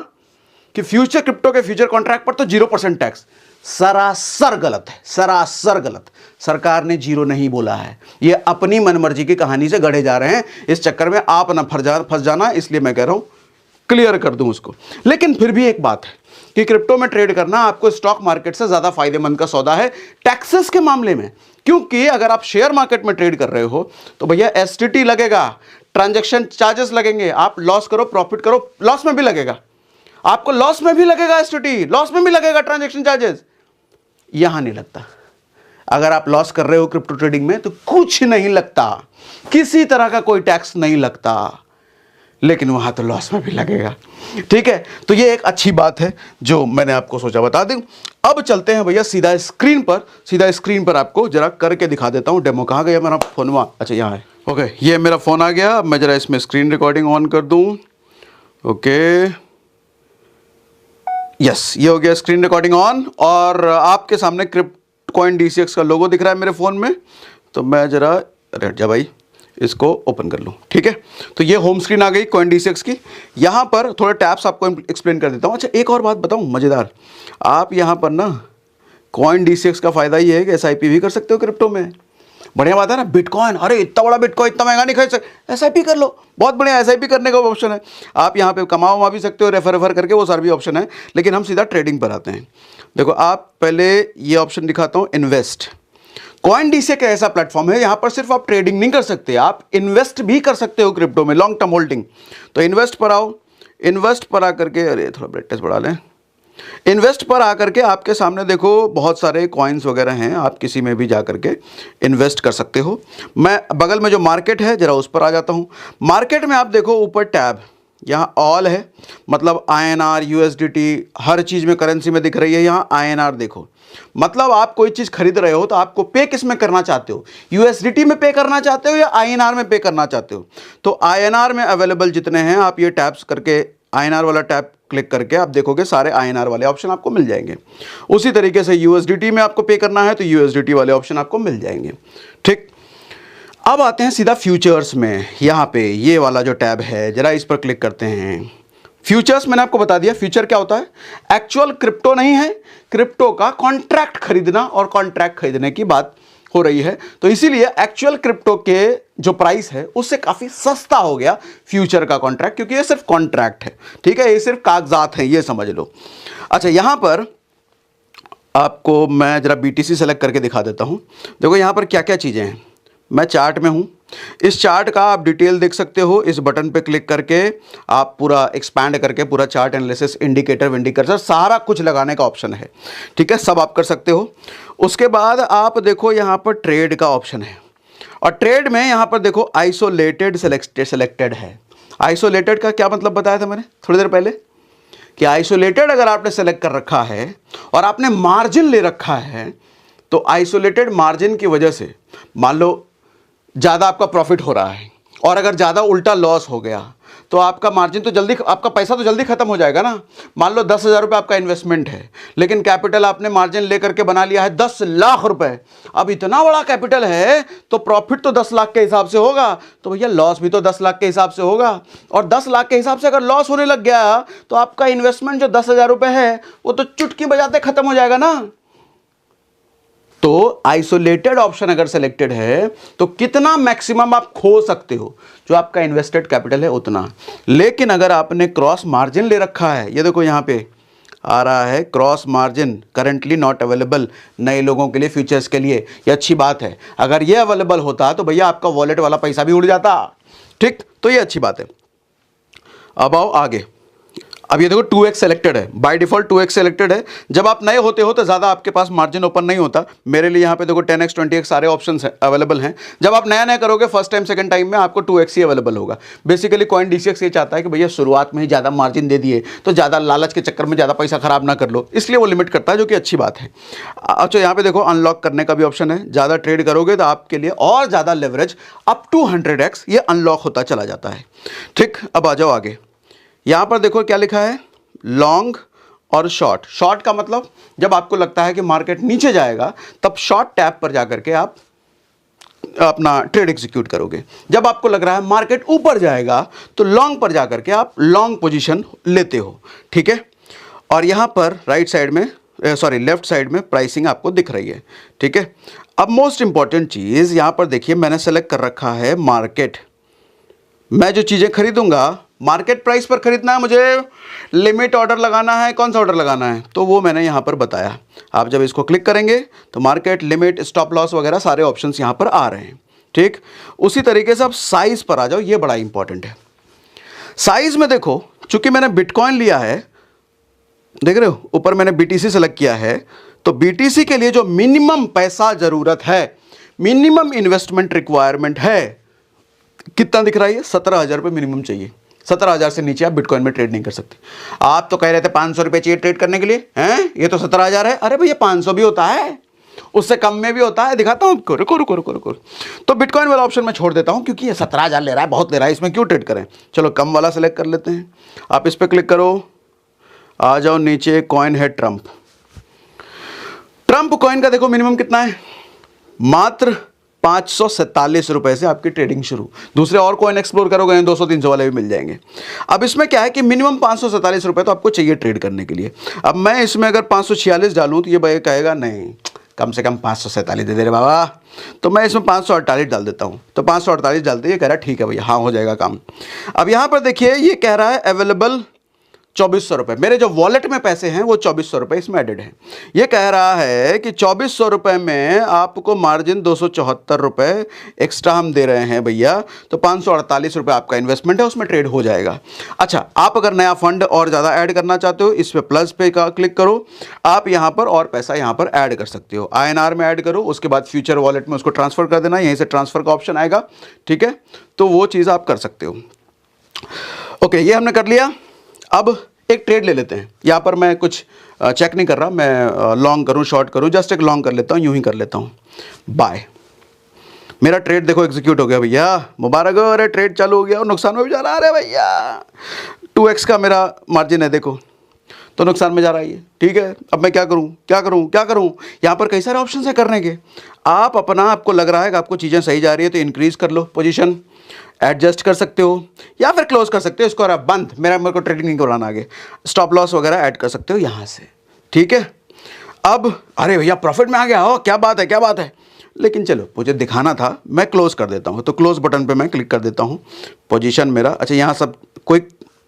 कि फ्यूचर क्रिप्टो के फ्यूचर कॉन्ट्रैक्ट पर तो 0% टैक्स, सरासर गलत है, सरासर गलत। सरकार ने जीरो नहीं बोला है, ये अपनी मनमर्जी की कहानी से गढ़े जा रहे हैं। इस चक्कर में आप ना फंस जाना, इसलिए मैं कह रहा हूं क्लियर कर दूं उसको। लेकिन फिर भी एक बात है कि क्रिप्टो में ट्रेड करना आपको स्टॉक मार्केट से ज्यादा फायदेमंद का सौदा है टैक्सेस के मामले में। क्योंकि अगर आप शेयर मार्केट में ट्रेड कर रहे हो तो भैया एसटीटी लगेगा, ट्रांजैक्शन चार्जेस लगेंगे। आप लॉस करो प्रॉफिट करो, लॉस में भी लगेगा, आपको लॉस में भी लगेगा एसटीटी, लॉस में भी लगेगा ट्रांजैक्शन चार्जेस। यहां नहीं लगता। अगर आप लॉस कर रहे हो क्रिप्टो ट्रेडिंग में तो कुछ नहीं लगता, किसी तरह का कोई टैक्स नहीं लगता, लेकिन वहां तो लॉस में भी लगेगा। ठीक है, तो ये एक अच्छी बात है जो मैंने आपको सोचा बता दूं। अब चलते हैं भैया सीधा स्क्रीन पर आपको जरा करके दिखा देता हूं डेमो। कहां गया मेरा फोनवा? अच्छा यहां है। ओके, ये मेरा फोन आ गया। मैं जरा इसमें स्क्रीन रिकॉर्डिंग ऑन कर दूं। ओके, यस, ये हो गया स्क्रीन रिकॉर्डिंग ऑन, और आपके सामने क्रिप्टोकॉइन DCX का लोगो दिख रहा है मेरे फोन में। तो मैं जरा जा भाई इसको ओपन कर लूँ। ठीक है, तो ये होम स्क्रीन आ गई कॉइन DCX की। यहाँ पर थोड़े टैप्स आपको एक्सप्लेन कर देता हूँ। अच्छा, एक और बात बताऊँ मज़ेदार, आप यहाँ पर ना कॉइन DCX का फ़ायदा ये है कि SIP भी कर सकते हो क्रिप्टो में। बढ़िया बात है ना, बिटकॉइन, अरे इतना बड़ा बिटकॉइन इतना महंगा नहीं खरीद सकते, SIP कर लो, बहुत बढ़िया SIP करने का ऑप्शन है। आप यहाँ पे कमा भी सकते हो, रेफर करके, वो सारा भी ऑप्शन है। लेकिन हम सीधा ट्रेडिंग पर आते हैं। देखो, आप पहले ये ऑप्शन दिखाता हूँ, इन्वेस्ट। कॉइन DCX एक ऐसा प्लेटफॉर्म है, यहां पर सिर्फ आप ट्रेडिंग नहीं कर सकते, आप इन्वेस्ट भी कर सकते हो क्रिप्टो में, लॉन्ग टर्म होल्डिंग। तो इन्वेस्ट पर आओ, इन्वेस्ट पर आकर के, अरे थोड़ा ब्राइटनेस बढ़ा लें, इन्वेस्ट पर आकर के आपके सामने देखो बहुत सारे कॉइन्स वगैरह हैं, आप किसी में भी जा करके इन्वेस्ट कर सकते हो। मैं बगल में जो मार्केट है जरा उस पर आ जाता हूं। मार्केट में आप देखो ऊपर टैब, यहाँ ऑल है, मतलब INR USDT हर चीज़ में करेंसी में दिख रही है। यहाँ INR देखो, मतलब आप कोई चीज़ खरीद रहे हो तो आपको पे किस में करना चाहते हो, USDT में पे करना चाहते हो या INR में पे करना चाहते हो। तो INR में अवेलेबल जितने हैं, आप ये टैब्स करके INR वाला टैब क्लिक करके आप देखोगे सारे INR वाले ऑप्शन आपको मिल जाएंगे। उसी तरीके से USDT में आपको पे करना है तो USDT वाले ऑप्शन आपको मिल जाएंगे। ठीक, अब आते हैं सीधा फ्यूचर्स में। यहाँ पे ये वाला जो टैब है जरा इस पर क्लिक करते हैं। फ्यूचर्स मैंने आपको बता दिया, फ्यूचर क्या होता है, एक्चुअल क्रिप्टो नहीं है, क्रिप्टो का कॉन्ट्रैक्ट खरीदना और कॉन्ट्रैक्ट खरीदने की बात हो रही है। तो इसीलिए एक्चुअल क्रिप्टो के जो प्राइस है उससे काफी सस्ता हो गया फ्यूचर का कॉन्ट्रैक्ट, क्योंकि ये सिर्फ कॉन्ट्रैक्ट है। ठीक है, ये सिर्फ कागजात हैं, ये समझ लो। अच्छा, यहां पर आपको मैं जरा BTC सेलेक्ट करके दिखा देता हूं। देखो यहां पर क्या क्या चीजें हैं। मैं चार्ट में हूं, इस चार्ट का आप डिटेल देख सकते हो। इस बटन पे क्लिक करके आप पूरा एक्सपैंड करके पूरा चार्ट एनालिसिस, इंडिकेटर विंडिकेटर सारा कुछ लगाने का ऑप्शन है। ठीक है, सब आप कर सकते हो। उसके बाद आप देखो यहाँ पर ट्रेड का ऑप्शन है, और ट्रेड में यहाँ पर देखो आइसोलेटेड सेलेक्टेड है। आइसोलेटेड का क्या मतलब बताया था मैंने थोड़ी देर पहले, कि आइसोलेटेड अगर आपने सेलेक्ट कर रखा है और आपने मार्जिन ले रखा है, तो आइसोलेटेड मार्जिन की वजह से मान लो ज़्यादा आपका प्रॉफिट हो रहा है, और अगर ज़्यादा उल्टा लॉस हो गया तो आपका मार्जिन तो जल्दी, आपका पैसा तो जल्दी खत्म हो जाएगा ना। मान लो 10,000 रुपये आपका इन्वेस्टमेंट है, लेकिन कैपिटल आपने मार्जिन लेकर के बना लिया है 10 लाख रुपए। अब इतना बड़ा कैपिटल है तो प्रॉफिट तो 10 लाख के हिसाब से होगा, तो भैया लॉस भी तो 10 लाख के हिसाब से होगा। और 10 लाख के हिसाब से अगर लॉस होने लग गया तो आपका इन्वेस्टमेंट जो 10,000 रुपये है वो तो चुटकी बजाते खत्म हो जाएगा ना। तो आइसोलेटेड ऑप्शन अगर सेलेक्टेड है तो कितना मैक्सिमम आप खो सकते हो, जो आपका इन्वेस्टेड कैपिटल है उतना। लेकिन अगर आपने क्रॉस मार्जिन ले रखा है, ये देखो यहां पे आ रहा है cross margin currently not available, नए लोगों के लिए, फ्यूचर्स के लिए, ये अच्छी बात है। अगर ये अवेलेबल होता तो भैया आपका वॉलेट वाला पैसा भी उड़ जाता। ठीक, तो ये अच्छी बात है। अब आओ आगे। अब ये देखो 2x सेलेक्टेड है, बाय डिफॉल्ट 2x सेलेक्टेड है। जब आप नए होते हो तो ज़्यादा आपके पास मार्जिन ओपन नहीं होता। मेरे लिए यहाँ पे देखो 10x 20x सारे ऑप्शंस अवेलेबल हैं। जब आप नया नया करोगे फर्स्ट टाइम सेकंड टाइम में आपको 2x ही अवेलेबल होगा। बेसिकली कॉइन DCX ये चाहता है कि भैया शुरुआत में ही ज़्यादा मार्जिन दे दिए तो ज़्यादा लालच के चक्कर में ज़्यादा पैसा खराब ना कर लो, इसलिए वो लिमिट करता है, जो कि अच्छी बात है। अच्छा, यहाँ पे देखो अनलॉक करने का भी ऑप्शन है। ज़्यादा ट्रेड करोगे तो आपके लिए और ज़्यादा लेवरेज अप टू 100x ये अनलॉक होता चला जाता है। ठीक, अब आ जाओ आगे। यहाँ पर देखो क्या लिखा है, लॉन्ग और शॉर्ट। शॉर्ट का मतलब जब आपको लगता है कि मार्केट नीचे जाएगा तब शॉर्ट टैब पर जाकर के आप अपना ट्रेड एग्जीक्यूट करोगे। जब आपको लग रहा है मार्केट ऊपर जाएगा तो लॉन्ग पर जाकर के आप लॉन्ग पोजीशन लेते हो। ठीक है, और यहां पर राइट साइड में, सॉरी लेफ्ट साइड में प्राइसिंग आपको दिख रही है। ठीक है, अब मोस्ट इंपॉर्टेंट चीज यहां पर देखिए, मैंने सेलेक्ट कर रखा है मार्केट। मैं जो चीजें खरीदूंगा मार्केट प्राइस पर खरीदना है, मुझे लिमिट ऑर्डर लगाना है, कौन सा ऑर्डर लगाना है तो वो मैंने यहाँ पर बताया। आप जब इसको क्लिक करेंगे तो मार्केट, लिमिट, स्टॉप लॉस वगैरह सारे ऑप्शंस यहाँ पर आ रहे हैं। ठीक, उसी तरीके से आप साइज पर आ जाओ, ये बड़ा इंपॉर्टेंट है। साइज में देखो, चूंकि मैंने बिटकॉइन लिया है, देख रहे हो ऊपर मैंने BTC सेलेक्ट किया है, तो BTC के लिए जो मिनिमम पैसा जरूरत है, मिनिमम इन्वेस्टमेंट रिक्वायरमेंट है, कितना दिख रहा है? 17,000 रुपये मिनिमम चाहिए। 17,000 से नीचे आप बिटकॉइन में ट्रेड नहीं कर सकते। आप तो कह रहे थे 500 रुपये चाहिए ट्रेड करने के लिए, हैं? ये तो 17,000 है। अरे भैया 500 भी होता है, उससे कम में भी होता है, दिखाता हूं आपको। रुको। तो बिटकॉइन वाला ऑप्शन मैं छोड़ देता हूं, क्योंकि ये 17,000 ले रहा है, बहुत ले रहा है, इसमें क्यों ट्रेड करें। चलो कम वाला सेलेक्ट कर लेते हैं। आप इस पर क्लिक करो, आ जाओ नीचे, कॉइन है ट्रंप कॉइन का देखो मिनिमम कितना है, मात्र 547 रुपए से आपकी ट्रेडिंग शुरू। दूसरे और कॉइन एक्सप्लोर करोगे 200-300 वाले भी मिल जाएंगे। अब इसमें क्या है कि मिनिमम 547 रुपए तो आपको चाहिए ट्रेड करने के लिए। अब मैं इसमें अगर 546 डालूं तो ये भाई कहेगा नहीं, कम से कम 547 दे दे रहे बाबा, तो मैं इसमें 548 डाल देता हूं। तो 548 डालते ये कह रहा है ठीक है भैया, हाँ हो जाएगा काम। अब यहां पर देखिए ये कह रहा है अवेलेबल 2400 रुपये। मेरे जो वॉलेट में पैसे हैं वो 2400 रुपये इसमें एडेड हैं। ये कह रहा है कि 2400 रुपये में आपको मार्जिन 274 रुपये एक्स्ट्रा हम दे रहे हैं भैया, तो 548 रुपये आपका इन्वेस्टमेंट है, उसमें ट्रेड हो जाएगा। अच्छा, आप अगर नया फंड और ज़्यादा ऐड करना चाहते हो, इस पर प्लस पे का क्लिक करो, आप यहाँ पर और पैसा यहाँ पर ऐड कर सकते हो। INR में ऐड करो, उसके बाद फ्यूचर वॉलेट में उसको ट्रांसफ़र कर देना, यहीं से ट्रांसफ़र का ऑप्शन आएगा, ठीक है, तो वो चीज़ आप कर सकते हो। ओके, ये हमने कर लिया। अब एक ट्रेड ले लेते हैं। यहाँ पर मैं कुछ चेक नहीं कर रहा, मैं लॉन्ग करूँ शॉर्ट करूँ, जस्ट एक लॉन्ग कर लेता हूँ, यूं ही कर लेता हूँ। बाय। मेरा ट्रेड देखो एग्जीक्यूट हो गया भैया, मुबारक हो। अरे ट्रेड चालू हो गया और नुकसान में भी जा रहा है। अरे भैया 2x का मेरा मार्जिन है देखो, तो नुकसान में जा रहा है ये, ठीक है। अब मैं क्या करूँ? यहाँ पर कई सारे ऑप्शन है करने के। आप अपना, आपको लग रहा है कि आपको चीज़ें सही जा रही है तो इंक्रीज कर लो पोजीशन, एडजस्ट कर सकते हो, या फिर क्लोज कर सकते हो इसको। और आप बंद, मेरे को ट्रेडिंग नहीं कराना आगे, स्टॉप लॉस वगैरह ऐड कर सकते हो यहाँ से, ठीक है। अब अरे भैया प्रॉफिट में आ गया हो, क्या बात है। लेकिन चलो मुझे दिखाना था, मैं क्लोज कर देता हूँ। तो क्लोज बटन पे मैं क्लिक कर देता हूँ। पोजीशन मेरा, अच्छा यहाँ सब कोई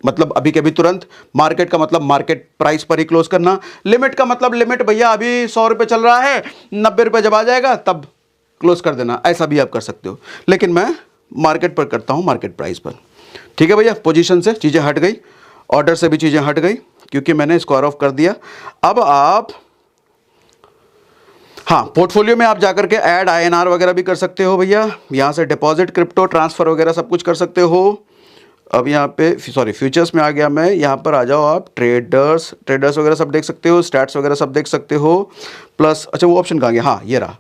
मतलब अभी के अभी तुरंत, मार्केट का मतलब मार्केट प्राइस पर ही क्लोज करना, लिमिट का मतलब लिमिट भैया अभी 100 रुपये चल रहा है, 90 रुपये जब आ जाएगा तब क्लोज कर देना, ऐसा भी आप कर सकते हो। लेकिन मैं मार्केट पर करता हूँ, मार्केट प्राइस पर, ठीक है भैया। पोजीशन से चीज़ें हट गई, ऑर्डर से भी चीज़ें हट गई, क्योंकि मैंने स्क्वायर ऑफ कर दिया। अब आप, हाँ, पोर्टफोलियो में आप जाकर के ऐड INR वगैरह भी कर सकते हो भैया। यहाँ से डिपॉजिट, क्रिप्टो, ट्रांसफ़र वगैरह सब कुछ कर सकते हो। अब यहाँ पे फ्यूचर्स में आ गया मैं, यहाँ पर आ जाओ आप, ट्रेडर्स वगैरह सब देख सकते हो, स्टैट्स वगैरह सब देख सकते हो, प्लस अच्छा वो ऑप्शन कहाँ गया, हाँ ये रहा।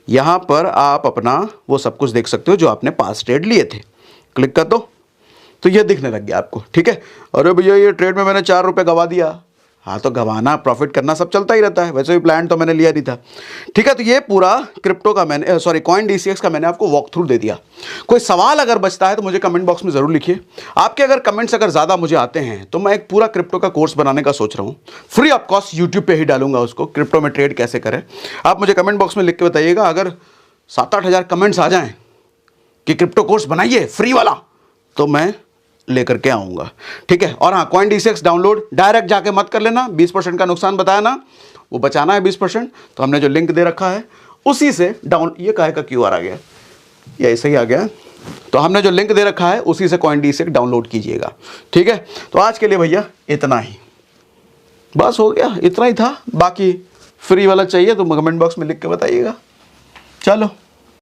यहाँ पर आप अपना वो सब कुछ देख सकते हो जो आपने पास ट्रेड लिए थे। क्लिक कर दो तो ये दिखने लग गया आपको, ठीक है। अरे भैया ये ट्रेड में मैंने 4 रुपये गवा दिया, हाँ तो गवाना प्रॉफिट करना सब चलता ही रहता है, वैसे भी प्लान तो मैंने लिया नहीं था, ठीक है। तो ये पूरा क्रिप्टो का मैंने कॉइन DCX का मैंने आपको वॉक थ्रू दे दिया। कोई सवाल अगर बचता है तो मुझे कमेंट बॉक्स में ज़रूर लिखिए। आपके अगर कमेंट्स अगर ज़्यादा मुझे आते हैं तो मैं एक पूरा क्रिप्टो का कोर्स बनाने का सोच रहा हूँ, फ्री ऑफ कॉस्ट यूट्यूब पर ही डालूंगा उसको, क्रिप्टो में ट्रेड कैसे करें। आप मुझे कमेंट बॉक्स में लिख के बताइएगा। अगर 7-8 हज़ार कमेंट्स आ जाएँ कि क्रिप्टो कोर्स बनाइए फ्री वाला, तो मैं लेकर के आऊँगा, ठीक है। और हाँ, कॉइन DCX डाउनलोड डायरेक्ट जाके मत कर लेना, 20% का नुकसान बताया ना, वो बचाना है 20%। तो हमने जो लिंक दे रखा है उसी से डाउन, ये काहे का QR आ गया, ये ऐसे ही आ गया, तो हमने जो लिंक दे रखा है उसी से कॉइन DCX डाउनलोड कीजिएगा, ठीक है। तो आज के लिए भैया इतना ही, बस हो गया, इतना ही था। बाकी फ्री वाला चाहिए तो कमेंट बॉक्स में लिख के बताइएगा। चलो।